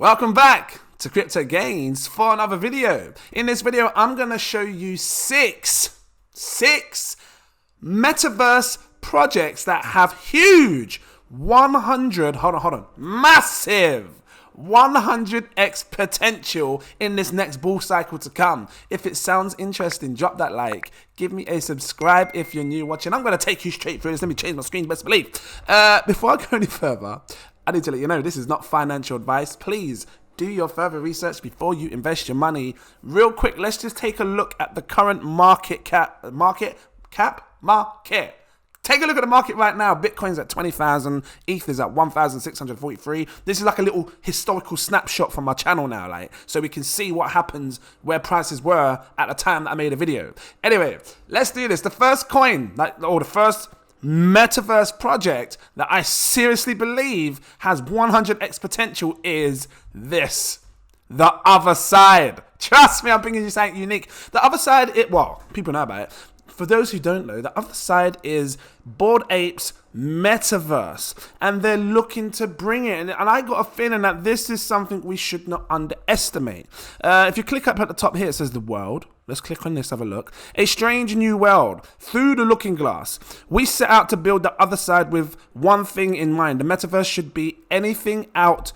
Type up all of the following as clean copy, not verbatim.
Welcome back to Crypto Gains for another video. In this video, I'm going to show you six Metaverse projects that have huge massive 100x potential in this next bull cycle to come. If it sounds interesting, drop that like, give me a subscribe if you're new watching. I'm going to take you straight through this. Let me change my screen, best believe. Before I go any further, I need to let you know this is not financial advice. Please do your further research before you invest your money. Real quick, let's just take a look at the current market. Take a look at the market right now. Bitcoin's at 20,000, ETH is at 1,643. This is like a little historical snapshot from my channel now, like, so we can see what happens where prices were at the time that I made a video. Anyway, let's do this. The first coin, or the first Metaverse project that I seriously believe has 100x potential is this. The Otherside. Trust me, I'm bringing you something unique. The Otherside, people know about it. For those who don't know, the Otherside is Bored Apes Metaverse, and they're looking to bring it. And I got a feeling that this is something we should not underestimate. If you click up at the top here, it says the world. Let's click on this, have a look. A strange new world through the looking glass. We set out to build the Otherside with one thing in mind. The Metaverse should be anything but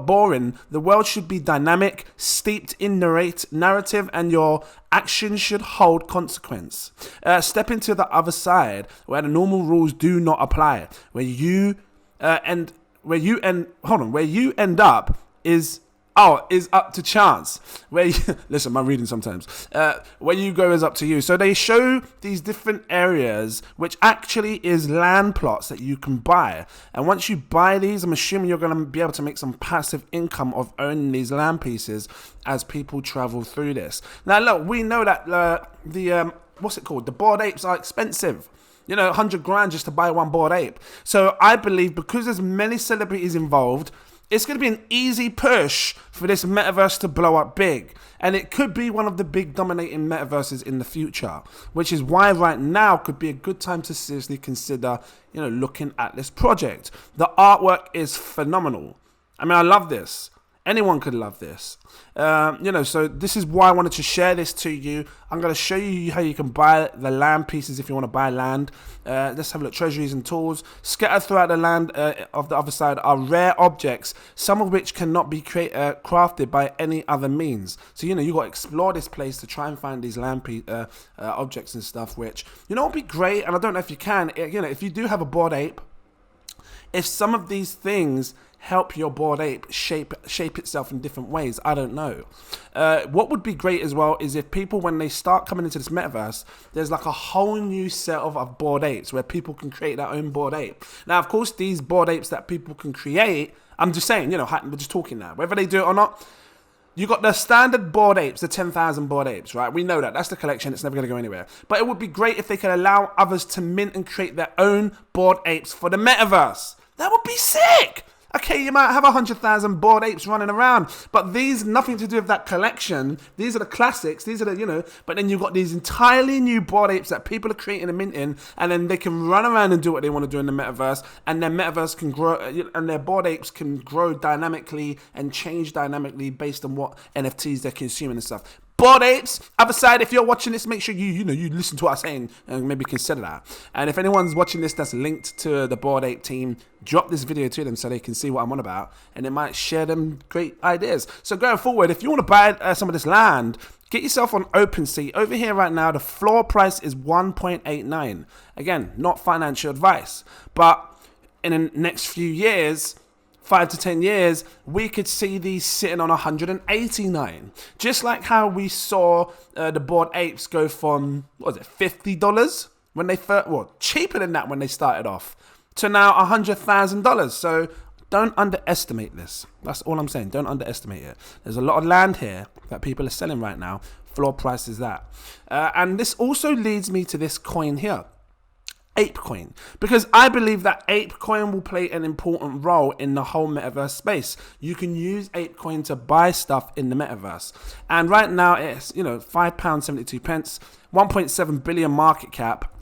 boring. The world should be dynamic, steeped in narrative, and your actions should hold consequence. Step into the other side where the normal rules do not apply. Where you end up is up to chance. Listen, I'm reading sometimes. Where you go is up to you. So they show these different areas, which actually is land plots that you can buy. And once you buy these, I'm assuming you're going to be able to make some passive income of owning these land pieces as people travel through this. Now, look, we know that the Bored Apes are expensive. 100 grand just to buy one Bored Ape. So I believe because there's many celebrities involved, it's going to be an easy push for this metaverse to blow up big. And it could be one of the big dominating metaverses in the future, which is why right now could be a good time to seriously consider, looking at this project. The artwork is phenomenal. I mean, I love this. Anyone could love this. So this is why I wanted to share this to you. I'm going to show you how you can buy the land pieces if you want to buy land. Let's have a look. Treasuries and tools. Scattered throughout the land of the other side are rare objects, some of which cannot be crafted by any other means. So, you got to explore this place to try and find these land objects and stuff, which, would be great. And I don't know if you can, if you do have a Bored Ape, if some of these things help your Bored Ape shape itself in different ways, I don't know. What would be great as well is if people, when they start coming into this metaverse, there's like a whole new set of Bored Apes where people can create their own Bored Ape. Now, of course, these Bored Apes that people can create, I'm just saying, we're just talking now, whether they do it or not. You got the standard Bored Apes, the 10,000 Bored Apes, right? We know that. That's the collection. It's never going to go anywhere. But it would be great if they could allow others to mint and create their own Bored Apes for the metaverse. That would be sick. Okay, you might have 100,000 Bored Apes running around, but these, nothing to do with that collection. These are the classics. These are the, but then you've got these entirely new Bored Apes that people are creating and minting, and then they can run around and do what they want to do in the metaverse, and their metaverse can grow, and their Bored Apes can grow dynamically and change dynamically based on what NFTs they're consuming and stuff. Bored Apes, Otherside, if you're watching this, make sure you listen to what I'm saying and maybe consider that. And if anyone's watching this that's linked to the Bored Ape team, drop this video to them so they can see what I'm on about, and it might share them great ideas. So going forward, if you want to buy some of this land, get yourself on OpenSea. Over here right now, the floor price is 1.89. Again, not financial advice, but in the next few years, 5 to 10 years, we could see these sitting on 189. Just like how we saw the Bored Apes go from, $50 when they first, cheaper than that when they started off, to now $100,000. So don't underestimate this. That's all I'm saying. Don't underestimate it. There's a lot of land here that people are selling right now. Floor price is that. And this also leads me to this coin here. ApeCoin, because I believe that ApeCoin will play an important role in the whole metaverse space. You can use ApeCoin to buy stuff in the metaverse, and right now it's £5.72, 1.7 billion market cap.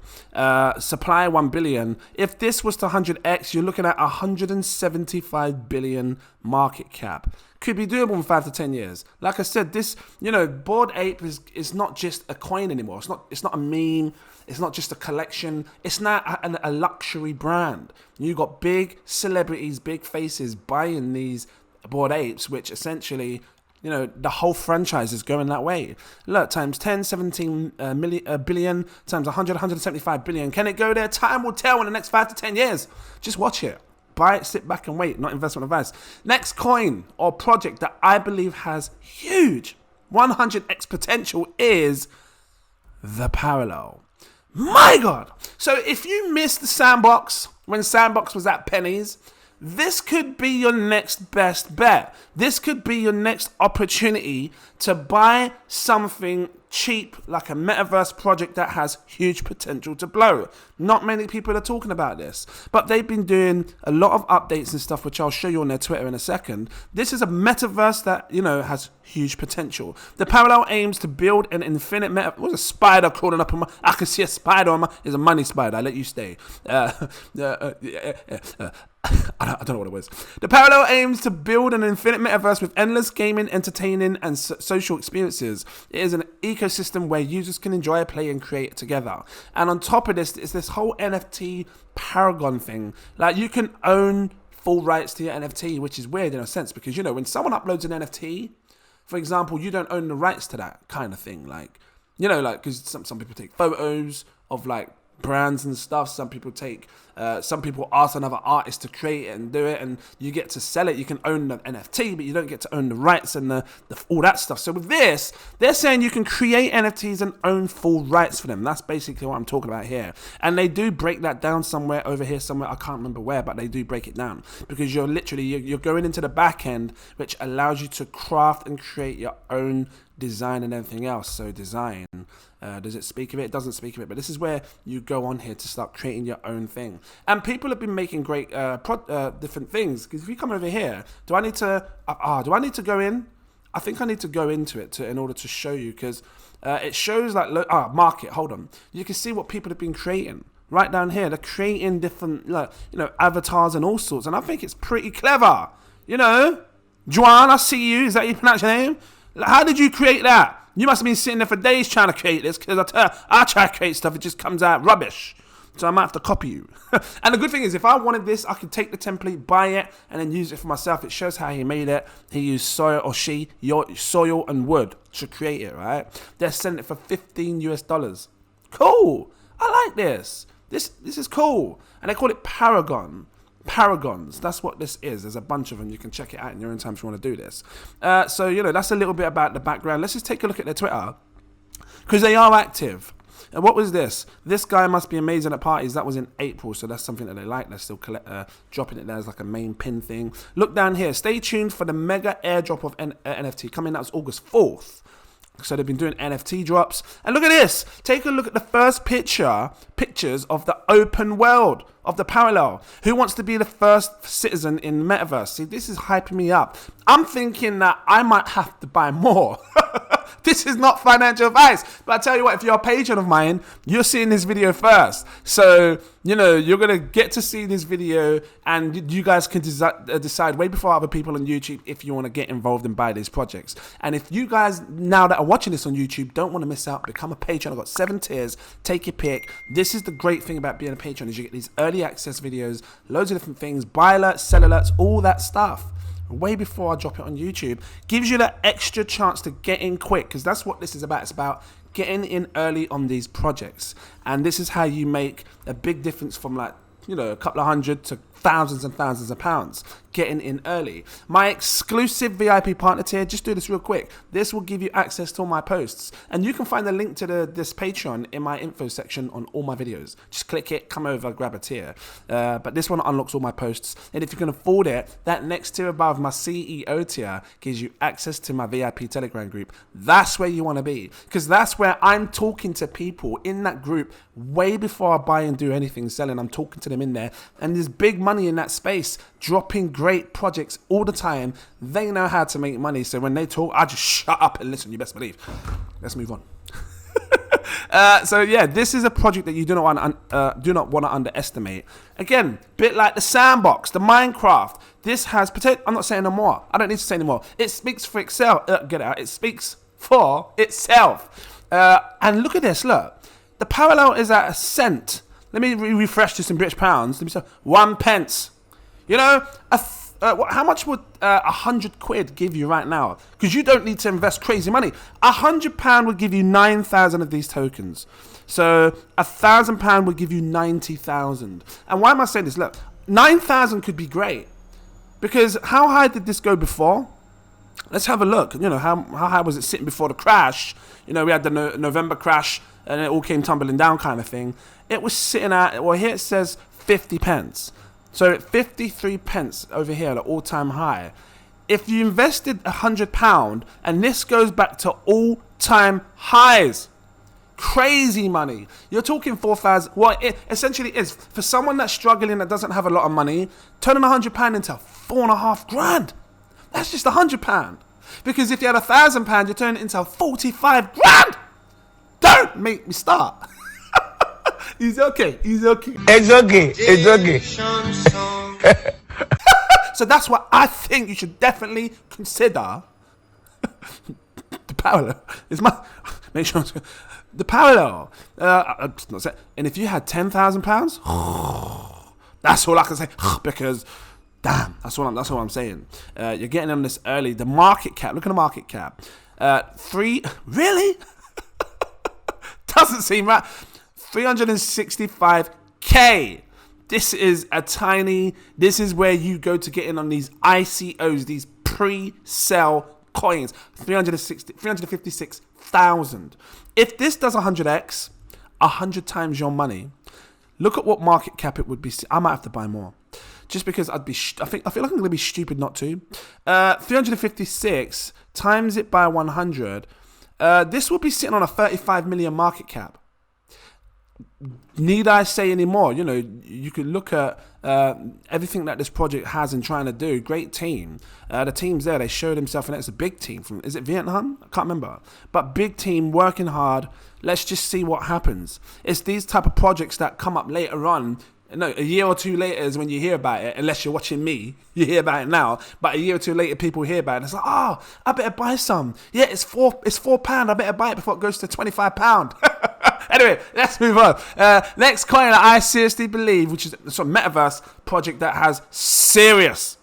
supply 1 billion. If this was to 100x, you're looking at 175 billion market cap. Could be doable in 5 to 10 years. Like I said, this, Bored Ape is not just a coin anymore. It's not a meme. It's not just a collection. It's not a luxury brand. You got big celebrities, big faces buying these Bored Apes, which essentially, the whole franchise is going that way. Look, times 10, 17 billion, times 100, 175 billion. Can it go there? Time will tell in the next 5 to 10 years. Just watch it. Buy it, sit back and wait, not investment advice. Next coin or project that I believe has huge 100x potential is the Parallel. My God. So if you missed the Sandbox, when Sandbox was at pennies, this could be your next best bet. This could be your next opportunity to buy something cheap, like a Metaverse project that has huge potential to blow. Not many people are talking about this, but they've been doing a lot of updates and stuff, which I'll show you on their Twitter in a second. This is a Metaverse that, has huge potential. The Parallel aims to build an infinite Metaverse. What's a spider crawling up on my... I can see a spider on my... It's a money spider. I let you stay. I don't know what it was. The Parallel aims to build an infinite metaverse with endless gaming, entertaining, and social experiences. It is an ecosystem where users can enjoy, play, and create together. And on top of this, it's this whole NFT Paragon thing. Like, you can own full rights to your NFT, which is weird in a sense, because, when someone uploads an NFT, for example, you don't own the rights to that kind of thing. Like, because some people take photos of, brands and stuff. Some people ask another artist to create it and do it, and you get to sell it. You can own the NFT, but you don't get to own the rights and the all that stuff. So with this, they're saying you can create NFTs and own full rights for them. That's basically what I'm talking about here. And they do break that down somewhere over here, somewhere, I can't remember where, but they do break it down, because you're going into the back end, which allows you to craft and create your own design and everything else. So design, does it speak of it? It doesn't speak of it, but this is where you go on here to start creating your own thing. And people have been making great different things. Because if you come over here, do I need to go in? I think I need to go into it in order to show you, because it shows market. Hold on, you can see what people have been creating right down here. They're creating different avatars and all sorts, and I think it's pretty clever. Juan, I see you. Is that you pronounce your name? How did you create that? You must have been sitting there for days trying to create this, because I try to create stuff, it just comes out rubbish. So I might have to copy you. And the good thing is, if I wanted this, I could take the template, buy it, and then use it for myself. It shows how he made it. He used soil and wood to create it, right? They're selling it for $15 US. Cool. I like this. This is cool. And they call it Paragons. That's what this is. There's a bunch of them. You can check it out in your own time if you want to do this. So that's a little bit about the background. Let's just take a look at their Twitter, because they are active. And what was this? This guy must be amazing at parties. That was in April, so that's something that they like. They're still dropping it there as like a main pin thing. Look down here. Stay tuned for the mega airdrop of NFT coming out August 4th. So they've been doing NFT drops. And look at this. Take a look at the first pictures of the open world of the Parallel. Who wants to be the first citizen in Metaverse? See, this is hyping me up. I'm thinking that I might have to buy more. This is not financial advice, but I tell you what, if you're a patron of mine, you're seeing this video first. So, you're going to get to see this video, and you guys can decide way before other people on YouTube if you want to get involved and buy these projects. And if you guys, now that are watching this on YouTube, don't want to miss out, become a patron. I've got 7 tiers. Take your pick. This is the great thing about being a patron, is you get these early access videos, loads of different things, buy alerts, sell alerts, all that stuff. Way before I drop it on YouTube, gives you that extra chance to get in quick, because that's what this is about. It's about getting in early on these projects, and this is how you make a big difference from a couple of hundred to thousands and thousands of pounds, getting in early. My exclusive VIP partner tier, just do this real quick. This will give you access to all my posts, and you can find the link to this Patreon in my info section on all my videos. Just click it, come over, grab a tier. But this one unlocks all my posts, and if you can afford it, that next tier above, my CEO tier, gives you access to my VIP Telegram group. That's where you want to be, because that's where I'm talking to people in that group way before I buy and do anything selling. I'm talking to them in there, and there's big money in that space, dropping great projects all the time. They know how to make money, so when they talk, I just shut up and listen. You best believe. Let's move on. So yeah, this is a project that you do not want to underestimate. Again, bit like the Sandbox, the Minecraft. This has potential. I'm not saying no more. I don't need to say no more. It speaks for itself. Get it out. It speaks for itself. And look at this. Look, the parallel is at a cent. Let me refresh this in British pounds. Let me say 1 pence. You know, how much would 100 quid give you right now? Because you don't need to invest crazy money. £100 would give you 9,000 of these tokens. So £1,000 would give you 90,000. And why am I saying this? Look, 9,000 could be great. Because how high did this go before? Let's have a look. You know, how high was it sitting before the crash? You know, we had the November crash and it all came tumbling down kind of thing. It was sitting at, well, here it says 50 pence. So 53 pence over here, the all-time high. If you invested £100 and this goes back to all-time highs, crazy money. You're talking 4,000. Well, it essentially is for someone that's struggling, that doesn't have a lot of money. Turning £100 into 4.5 grand. That's just £100. Because if you had £1,000, you turn it into 45 grand. Don't make me start. He's okay. He's okay. It's okay. It's okay. So that's what I think you should definitely consider. The parallel is my. Make sure the parallel. And if you had £10,000, that's all I can say. Because, damn, that's all I'm saying. You're getting on this early. The market cap. Look at the market cap. 3. Really? Doesn't seem right. 365k. This is a tiny. This is where you go to get in on these ICOs, these pre-sale coins. 356,000. If this does 100x, 100 times your money. Look at what market cap it would be. I might have to buy more, just because I'd be. I feel like I'm gonna be stupid not to. 356 times it by 100. This will be sitting on a 35 million market cap. Need I say any more? You know, you could look at everything that this project has and trying to do. Great team. The team's there. They showed themselves, and it's a big team. From, is it Vietnam? I can't remember. But big team, working hard. Let's just see what happens. It's these type of projects that come up later on. No, a year or two later is when you hear about it. Unless you're watching me, you hear about it now. But a year or two later, people hear about it. It's like, oh, I better buy some. Yeah, it's £4. I better buy it before it goes to £25. Anyway, let's move on. Next coin that I seriously believe, which is a sort of Metaverse project that has serious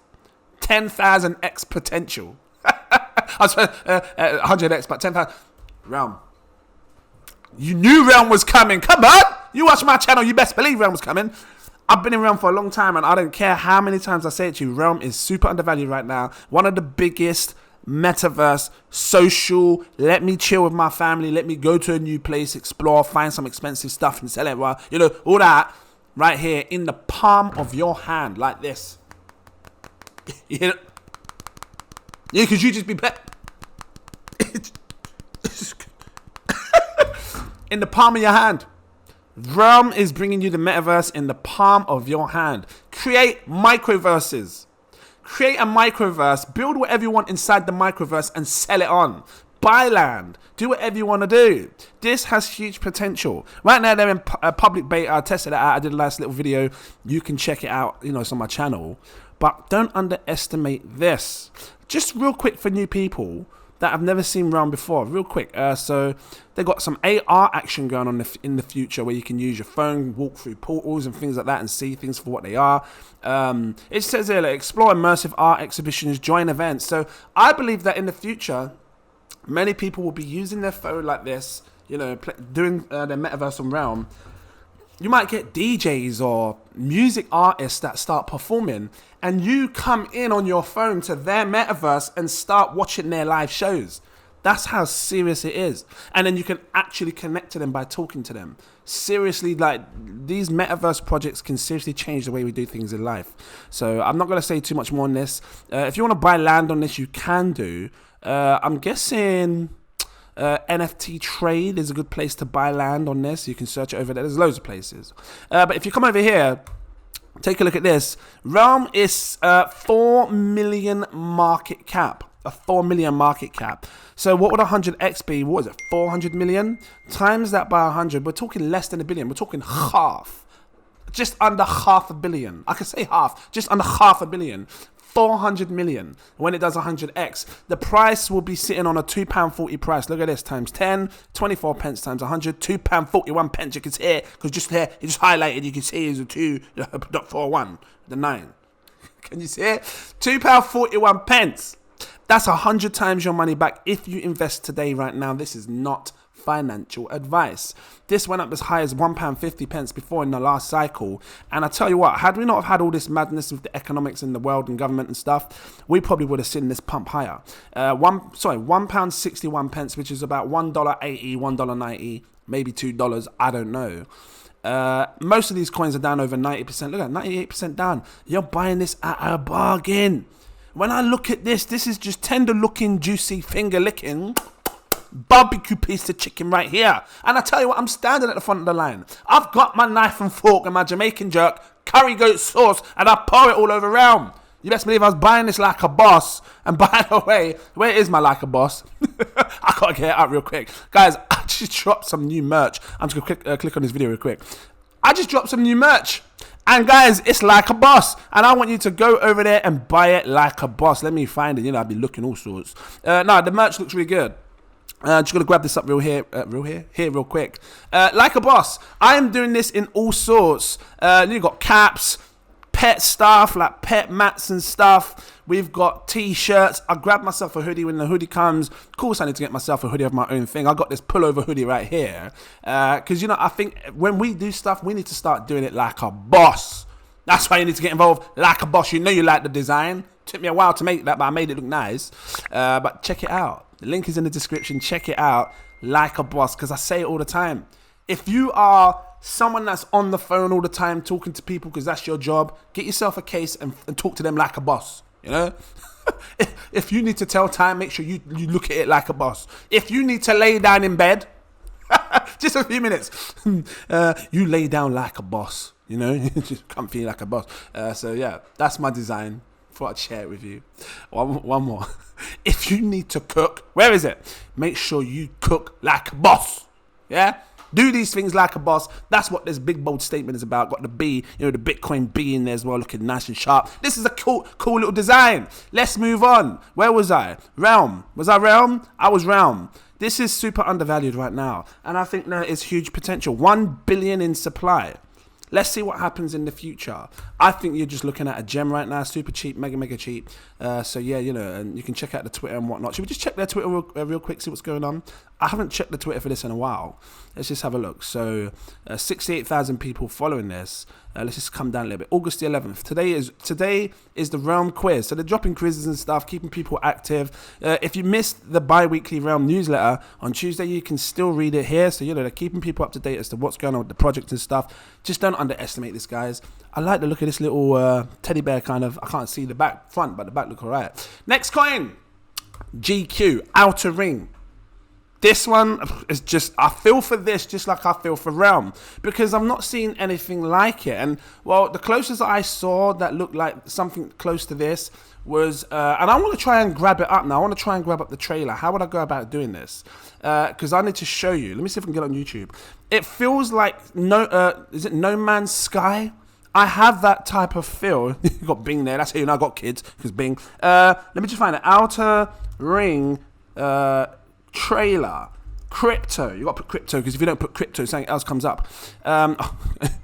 10,000x potential. I was 100x, but 10,000. Realm. You knew Realm was coming. Come on. You watch my channel, you best believe Realm was coming. I've been in Realm for a long time, and I don't care how many times I say it to you. Realm is super undervalued right now. One of the biggest Metaverse, social, let me chill with my family, let me go to a new place, explore, find some expensive stuff and sell it. Well, you know, all that right here in the palm of your hand, like this. You know, yeah, because you just be in the palm of your hand. Realm is bringing you the Metaverse in the palm of your hand. Create microverses. Create a microverse, build whatever you want inside the microverse and sell it on. Buy land, do whatever you want to do. This has huge potential. Right now they're in public beta. I tested it out. I did a last little video. You can check it out. You know, it's on my channel. But don't underestimate this. Just real quick for new people that I've never seen Realm before. Real quick. So they got some AR action going on in the future where you can use your phone, walk through portals and things like that and see things for what they are. It says here, like, explore immersive art exhibitions, join events. So I believe that in the future, many people will be using their phone like this, you know, doing their Metaverse on Realm. You might get DJs or music artists that start performing, and you come in on your phone to their Metaverse and start watching their live shows. That's how serious it is. And then you can actually connect to them by talking to them. Seriously, like, these Metaverse projects can seriously change the way we do things in life. So I'm not going to say too much more on this. If you want to buy land on this, you can do. I'm guessing NFT Trade is a good place to buy land on this. You can search it over there. There's loads of places. But if you come over here, take a look at this. Realm is 4 million market cap. a 4 million market cap. So what would 100x be? What is it? 400 million? Times that by 100. We're talking less than a billion. We're talking half. Just under half a billion. I could say half. Just under half a billion. 400 million when it does 100x. The price will be sitting on a £2.40 price. Look at this, times 10, 24 pence times 100, £2.41 pence. You can see it, because just here, it just highlighted, you can see it's a 2.41, the 9. Can you see it? £2.41 pence. That's 100 times your money back if you invest today, right now. This is not financial advice. This went up as high as £1.50 before in the last cycle, and I tell you what, had we not have had all this madness with the economics in the world and government and stuff, we probably would have seen this pump higher. £1.61, which is about $1.80, $1.90, maybe $2, I don't know. Most of these coins are down over 90%. Look at that, 98% down. You're buying this at a bargain. When I look at this, this is just tender looking, juicy, finger licking barbecue piece of chicken right here. And I tell you what, I'm standing at the front of the line. I've got my knife and fork and my Jamaican jerk, curry goat sauce, and I pour it all over around. You best believe I was buying this like a boss. And by the way, where is my like a boss? I gotta get it up real quick. Guys, I just dropped some new merch. I'm just gonna click on this video real quick. I just dropped some new merch. And guys, it's like a boss. And I want you to go over there and buy it like a boss. Let me find it. You know, I'll be looking all sorts. No, the merch looks really good. Just gonna grab this up real quick. Like a boss, I am doing this in all sorts. You got caps, pet stuff like pet mats and stuff. We've got t-shirts. I grabbed myself a hoodie when the hoodie comes. Of course, I need to get myself a hoodie of my own thing. I got this pullover hoodie right here because you know, I think when we do stuff, we need to start doing it like a boss. That's why you need to get involved like a boss. You know, you like the design. Took me a while to make that, but I made it look nice. But check it out. The link is in the description. Check it out like a boss, because I say it all the time. If you are someone that's on the phone all the time talking to people because that's your job, get yourself a case and talk to them like a boss, you know? If you need to tell time, make sure you look at it like a boss. If you need to lay down in bed, just a few minutes, you lay down like a boss, you know? Just comfy like a boss. So yeah, that's my design. Thought I'd share it with you. One more. If you need to cook, where is it? Make sure you cook like a boss. Yeah? Do these things like a boss. That's what this big bold statement is about. Got the B, you know, the Bitcoin B in there as well, looking nice and sharp. This is a cool little design. Let's move on. Where was I? Realm. Was I Realm? I was Realm. This is super undervalued right now, and I think there is huge potential. 1 billion in supply. Let's see what happens in the future. I think you're just looking at a gem right now, super cheap, mega cheap. So yeah, you know, and you can check out the Twitter and whatnot. Should we just check their Twitter real quick, see what's going on? I haven't checked the Twitter for this in a while. Let's just have a look. So 68,000 people following this. Let's just come down a little bit. August the 11th. Today is the Realm quiz. So they're dropping quizzes and stuff, keeping people active. If you missed the bi-weekly Realm newsletter on Tuesday, you can still read it here. So, you know, they're keeping people up to date as to what's going on with the project and stuff. Just don't underestimate this, guys. I like the look of this little teddy bear kind of. I can't see the back front, but the back look all right. Next coin. GQ. Outer Ring. This one is just, I feel for this just like I feel for Realm, because I've not seen anything like it. And well, the closest I saw that looked like something close to this was, and I want to try and grab it up now. I want to try and grab up the trailer. How would I go about doing this? Because I need to show you. Let me see if I can get it on YouTube. It feels like, is it No Man's Sky? I have that type of feel. You got Bing there. That's how you know I got kids, because Bing. Let me just find it. Outer Ring trailer. Crypto. You got to put crypto, because if you don't put crypto, something else comes up.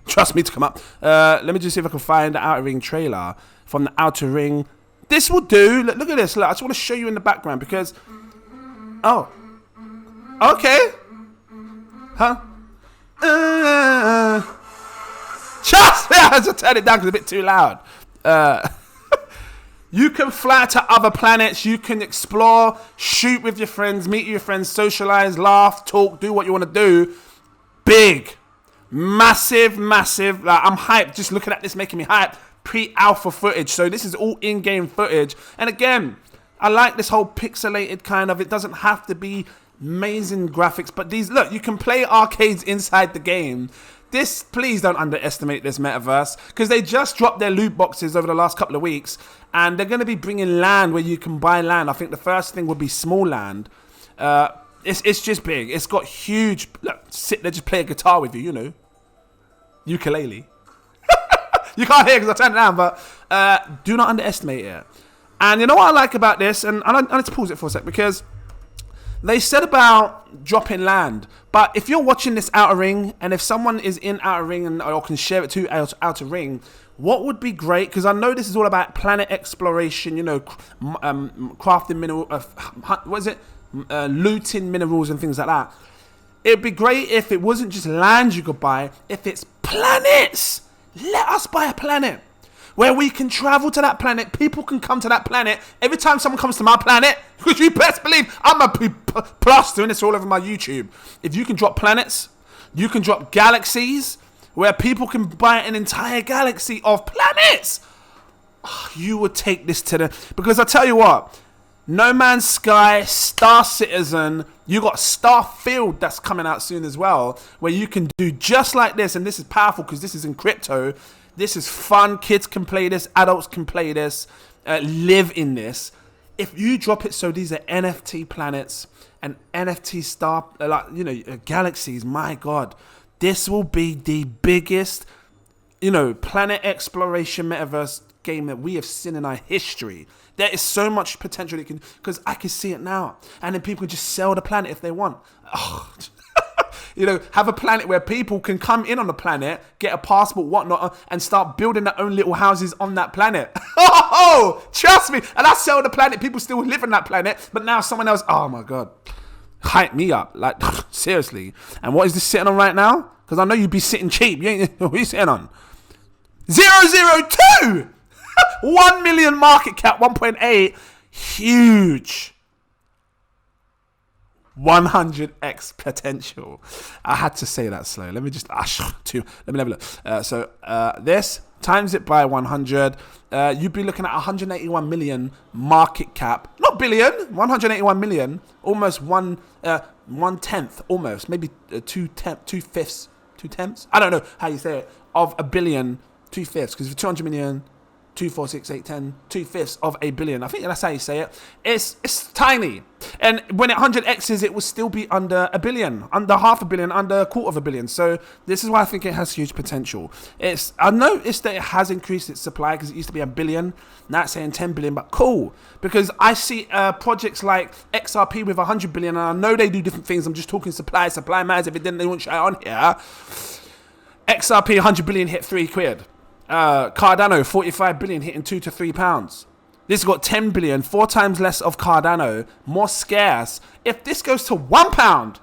Trust me to come up. Let me just see if I can find the Outer Ring trailer from the Outer Ring. This will do. Look at this. Look, I just want to show you in the background because... Oh. Okay. Huh? Just... I had to turn it down because it's a bit too loud. You can fly to other planets, you can explore, shoot with your friends, meet your friends, socialize, laugh, talk, do what you want to do. Big, massive, like, I'm hyped. Just looking at this making me hyped. Pre-alpha footage, so this is all in-game footage. And again, I like this whole pixelated kind of, it doesn't have to be amazing graphics, but these, look, you can play arcades inside the game. Please don't underestimate this metaverse, because they just dropped their loot boxes over the last couple of weeks, and they're going to be bringing land where you can buy land. I think the first thing would be small land. It's just big. It's got huge. Look, sit there, just play a guitar with you. You know, ukulele. You can't hear because I turned it down, but do not underestimate it. And you know what I like about this, and I need to pause it for a sec, because they said about dropping land, but if you're watching this Outer Ring, and if someone is in Outer Ring or can share it to Outer Ring, what would be great, because I know this is all about planet exploration, you know, crafting mineral, looting minerals and things like that. It'd be great if it wasn't just land you could buy, if it's planets. Let us buy a planet where we can travel to that planet. People can come to that planet. Every time someone comes to my planet, which you best believe, I'm going to be plastering this all over my YouTube. If you can drop planets, you can drop galaxies where people can buy an entire galaxy of planets. Oh, you would take this to the... Because I tell you what, No Man's Sky, Star Citizen, you got Starfield that's coming out soon as well, where you can do just like this. And this is powerful because this is in crypto. This is fun. Kids can play this. Adults can play this. Live in this. If you drop it, so these are NFT planets and NFT star, galaxies. My God, this will be the biggest, planet exploration metaverse game that we have seen in our history. There is so much potential because I can see it now, and then people can just sell the planet if they want. Oh. Have a planet where people can come in on the planet, get a passport, whatnot, and start building their own little houses on that planet. Oh, trust me. And I sell the planet. People still live on that planet, but now someone else. Oh my God, hype me up, like seriously. And what is this sitting on right now? Because I know you'd be sitting cheap. What are you sitting on? 002. 1 million market cap, 1.8, huge. 100x potential. I had to say that slow. Let me just let me have a look. This times it by 100. You'd be looking at 181 million market cap, not billion. 181 million, almost one tenth, almost maybe two fifths. I don't know how you say it, of a billion, 2/5. Because for 200 million. 2, 4, 6, 8, 10, 2/5 of a billion. I think that's how you say it. It's tiny. And when it 100x's, it will still be under a billion, under half a billion, under a quarter of a billion. So this is why I think it has huge potential. I noticed that it has increased its supply because it used to be a billion. Now it's saying 10 billion, but cool. Because I see projects like Xrp with 100 billion, and I know they do different things. I'm just talking supply matters. If it didn't, they wouldn't show it on here. Xrp 100 billion hit £3. Cardano, 45 billion hitting £2 to £3. This has got 10 billion, 4 times less of Cardano, more scarce. If this goes to £1,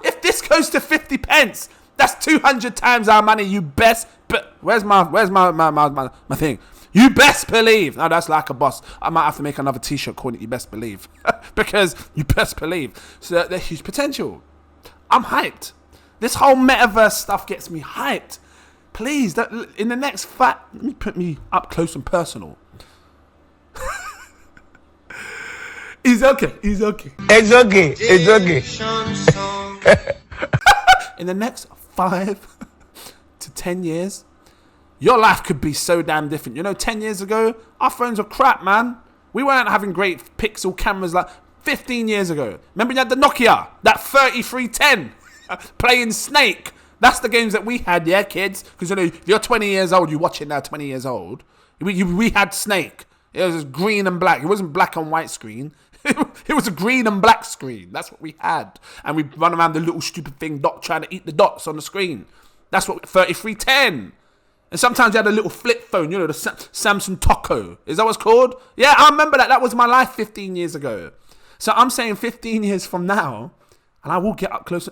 if this goes to 50 pence, that's 200 times our money. You best, but where's my thing? You best believe. Now that's like a boss. I might have to make another t-shirt calling it "You Best Believe," because you best believe. So there's huge potential. I'm hyped. This whole metaverse stuff gets me hyped. Please, in the next let me put me up close and personal. He's okay. It's okay. In the next 5 to 10 years, your life could be so damn different. 10 years ago, our phones were crap, man. We weren't having great pixel cameras like 15 years ago. Remember you had the Nokia, that 3310, playing Snake. That's the games that we had, yeah, kids. Because if you're 20 years old, you watch it now, 20 years old. We had Snake. It was green and black. It wasn't black and white screen. It was a green and black screen. That's what we had. And we run around the little stupid thing, trying to eat the dots on the screen. That's what 3310. And sometimes you had a little flip phone, the Samsung Taco. Is that what it's called? Yeah, I remember that. That was my life 15 years ago. So I'm saying 15 years from now, and I will get up close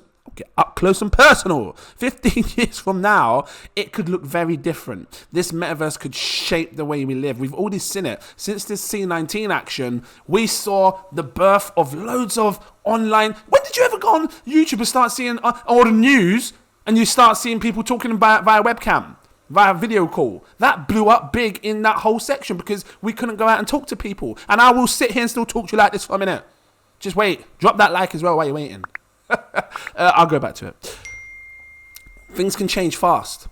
and personal. 15 years from now, it could look very different. This metaverse could shape the way we live. We've already seen it. Since this C19 action, we saw the birth of loads of online... When did you ever go on YouTube and start seeing all the news and you start seeing people talking about via webcam, via video call? That blew up big in that whole section because we couldn't go out and talk to people. And I will sit here and still talk to you like this for a minute. Just wait. Drop that like as well while you're waiting. I'll go back to it. things can change fast.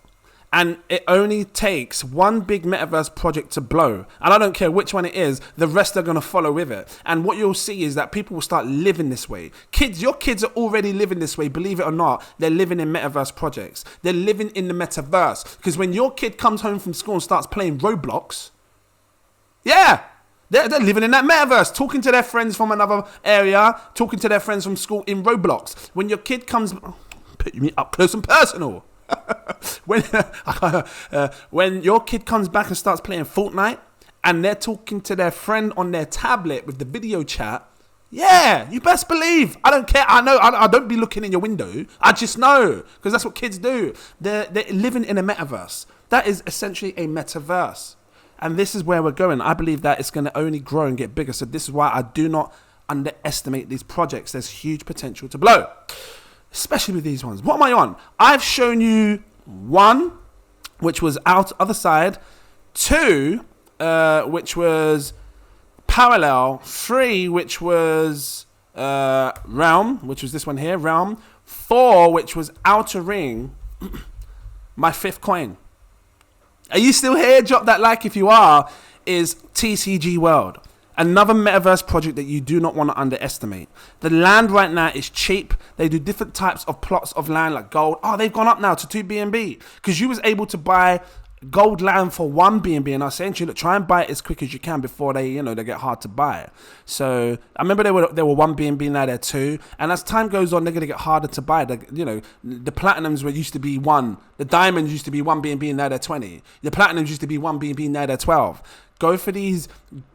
And it only takes one big metaverse project to blow. And I don't care which one it is, the rest are going to follow with it. And what you'll see is that people will start living this way. Kids, your kids are already living this way, believe it or not. They're living in metaverse projects. They're living in the metaverse. Because when your kid comes home from school and starts playing Roblox, yeah, they're living in that metaverse, talking to their friends from another area, talking to their friends from school in Roblox. When your kid comes, put me up close and personal. When your kid comes back and starts playing Fortnite and they're talking to their friend on their tablet with the video chat, yeah, you best believe. I don't care. I know. I don't be looking in your window. I just know, because that's what kids do. They're living in a metaverse. That is essentially a metaverse. And this is where we're going. I believe that it's going to only grow and get bigger. So this is why I do not underestimate these projects. There's huge potential to blow. Especially with these ones. What am I on? I've shown you one, which was Otherside, two, which was Parallel, three, which was Realm, which was this one here, Realm, four, which was Outer Ring, my fifth coin. Are you still here? Drop that like if you are. Is TCG World. Another metaverse project that you do not want to underestimate. The land right now is cheap. They do different types of plots of land like gold. Oh, they've gone up now to 2 BNB because you was able to buy gold land for 1 BNB. And I was saying to you, look, try and buy it as quick as you can before they get hard to buy. So I remember they were 1 BNB, now they're 2. And as time goes on, they're going to get harder to buy. The platinums used to be 1. The diamonds used to be 1 BNB, now they're 20. The platinums used to be 1 BNB, now they're 12. Go for these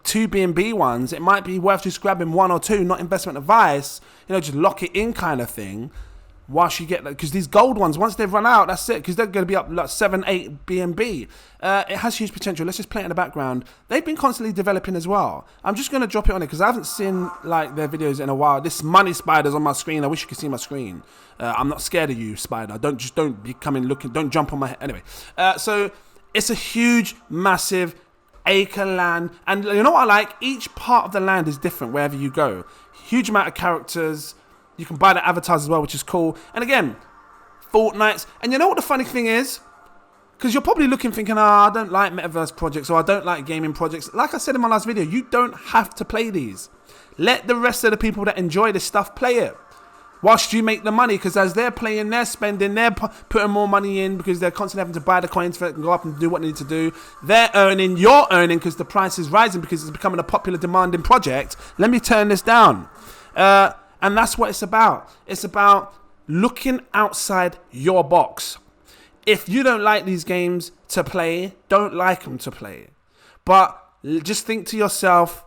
2 BNB ones. It might be worth just grabbing 1 or 2, not investment advice. Just lock it in kind of thing. Whilst you get that, because these gold ones, once they've run out, that's it. Because they're going to be up like 7, 8 BNB. It has huge potential. Let's just play it in the background. They've been constantly developing as well. I'm just going to drop it on it because I haven't seen like their videos in a while. This money spider's on my screen. I wish you could see my screen. I'm not scared of you, spider. Don't be coming looking. Don't jump on my head. Anyway, so it's a huge, massive acre land, and you know what I like? Each part of the land is different wherever you go. Huge amount of characters. You can buy the avatars as well, which is cool. And again, Fortnites. And you know what the funny thing is? Because you're probably thinking, I don't like metaverse projects, or I don't like gaming projects. Like I said in my last video, you don't have to play these. Let the rest of the people that enjoy this stuff play it, whilst you make the money. Because as they're playing, they're spending, they're putting more money in because they're constantly having to buy the coins for it and go up and do what they need to do. They're earning, you're earning because the price is rising because it's becoming a popular demanding project. Let me turn this down. And that's what it's about. It's about looking outside your box. If you don't like these games to play, don't like them to play. But just think to yourself,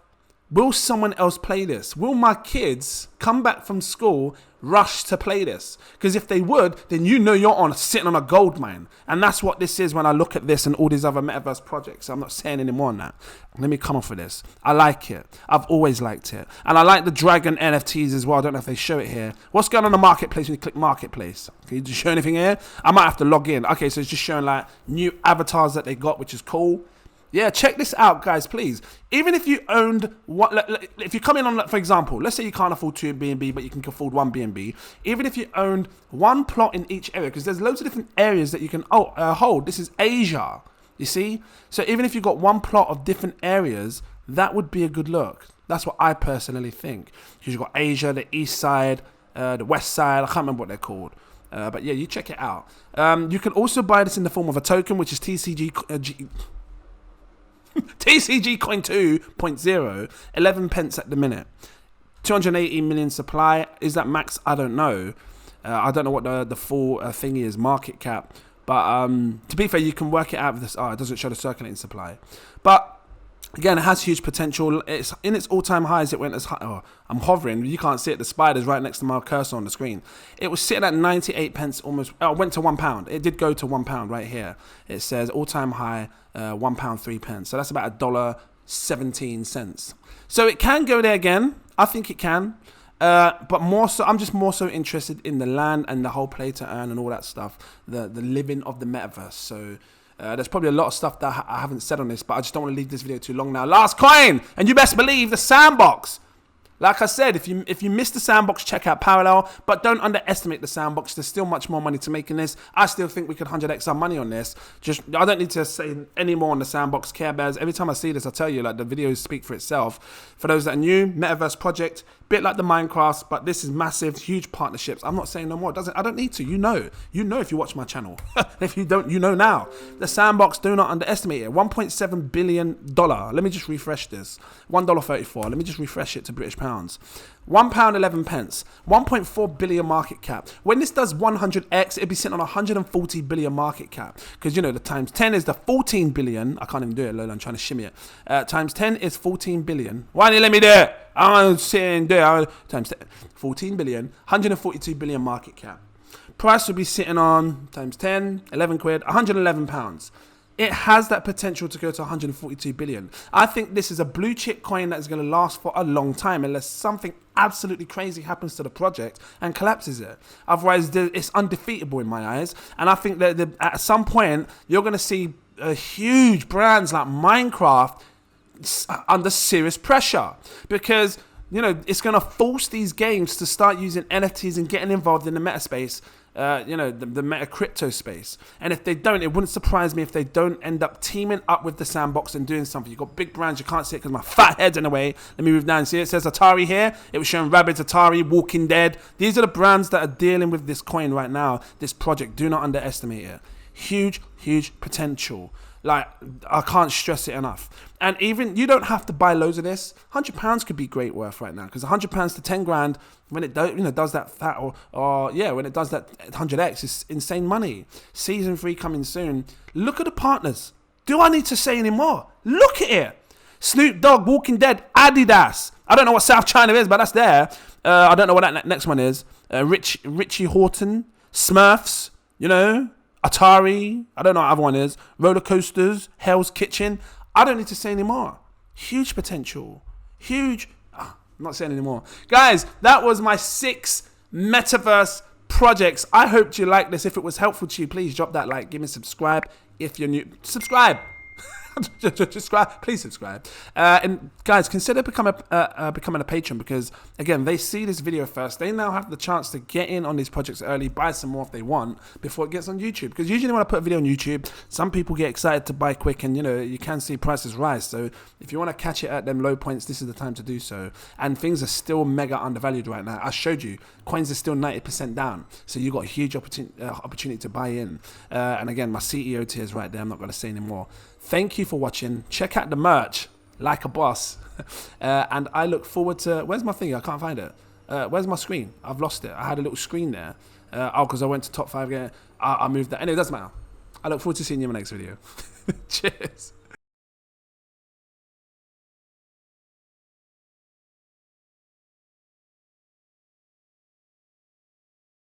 will someone else play this? Will my kids come back from school rush to play this? Because if they would, then you're sitting on a gold mine. And that's what this is when I look at this and all these other metaverse projects. I'm not saying any more on that. Let me come off of this. I like it. I've always liked it. And I like the dragon NFTs as well. I don't know if they show it here. What's going on the marketplace when you click marketplace? Can you just show anything here? I might have to log in. Okay, so it's just showing like new avatars that they got, which is cool. Yeah, check this out, guys, please. Even if you owned, if you come in on, for example, let's say you can't afford 2 BNB, but you can afford 1 BNB. Even if you owned one plot in each area, because there's loads of different areas that you can hold. This is Asia, you see? So even if you got one plot of different areas, that would be a good look. That's what I personally think. Because you've got Asia, the east side, the west side. I can't remember what they're called. But yeah, you check it out. You can also buy this in the form of a token, which is TCG Coin 2.0, 11 pence at the minute. 280 million supply. Is that max? I don't know. I don't know what the full thing is, market cap. But to be fair, you can work it out with this. Oh, it doesn't show the circulating supply. But again, it has huge potential. It's in its all-time highs. It went as high. Oh, I'm hovering. You can't see it. The spider's right next to my cursor on the screen. It was sitting at 98 pence almost. Oh, it went to £1. It did go to £1 right here. It says all-time high, £1 3 pence. So that's about $1.17. So it can go there again. I think it can. But more so, I'm just more so interested in the land and the whole play to earn and all that stuff. The living of the metaverse. So there's probably a lot of stuff that I haven't said on this, but I just don't want to leave this video too long now. Last coin, and you best believe the Sandbox. Like I said, if you miss the Sandbox, check out Parallel, but don't underestimate the Sandbox. There's still much more money to make in this. I still think we could 100x our money on this. I don't need to say any more on the Sandbox. Care Bears. Every time I see this, I tell you, like, the videos speak for itself. For those that are new, Metaverse project, bit like the Minecraft, but this is massive, huge partnerships. I'm not saying no more. I don't need to. You know if you watch my channel. If you don't, you know now. The Sandbox, do not underestimate it. $1.7 billion. Let me just refresh this. $1.34. Let me just refresh it to British pounds. £1.11. 1.4 billion market cap. When this does 100x, it'd be sitting on 140 billion market cap. Because, you know, the times 10 is the 14 billion. I can't even do it, Lola. I'm trying to shimmy it. Times 10 is 14 billion. Why didn't you let me do it? I'm sitting there. Times 10, 14 billion, 142 billion market cap. Price would be sitting on times 10, 11 quid, 111 pounds. It has that potential to go to 142 billion. I think this is a blue chip coin that is going to last for a long time unless something absolutely crazy happens to the project and collapses it. Otherwise, it's undefeatable in my eyes. And I think that at some point, you're going to see huge brands like Minecraft under serious pressure because, you know, it's going to force these games to start using NFTs and getting involved in the meta space. You know, the meta crypto space. And if they don't, it wouldn't surprise me if they don't end up teaming up with the Sandbox and doing something. You've got big brands, you can't see it because my fat head's in the way. Let me move down. See, it says Atari here. It was showing Rabbids, Atari, Walking Dead. These are the brands that are dealing with this coin right now, this project. Do not underestimate it. Huge, huge potential. Like, I can't stress it enough. And even, you don't have to buy loads of this. £100 could be great worth right now because £100 to 10 grand, when it does that when it does that 100x, it's insane money. Season 3 coming soon. Look at the partners. Do I need to say any more? Look at it. Snoop Dogg, Walking Dead, Adidas. I don't know what South China is, but that's there. I don't know what that next one is. Richie Horton, Smurfs, you know. Atari, I don't know what the other one is. Roller coasters, Hell's Kitchen. I don't need to say any more. Huge potential. Huge. I'm not saying any more. Guys, that was my 6 Metaverse projects. I hope you liked this. If it was helpful to you, please drop that like. Give me a subscribe if you're new. Subscribe. Please subscribe. And guys, consider becoming a patron because, again, they see this video first. They now have the chance to get in on these projects early, buy some more if they want before it gets on YouTube. Because usually when I put a video on YouTube, some people get excited to buy quick and, you know, you can see prices rise. So if you want to catch it at them low points, this is the time to do so. And things are still mega undervalued right now. I showed you, coins are still 90% down. So you've got a huge opportunity to buy in. And again, my CEO tier is right there. I'm not going to say any more. Thank you for watching. Check out the merch, like a boss. And I look forward to... Where's my thing? I can't find it. Where's my screen? I've lost it. I had a little screen there. Because I went to top 5 again. I moved that. Anyway, it doesn't matter. I look forward to seeing you in my next video. Cheers.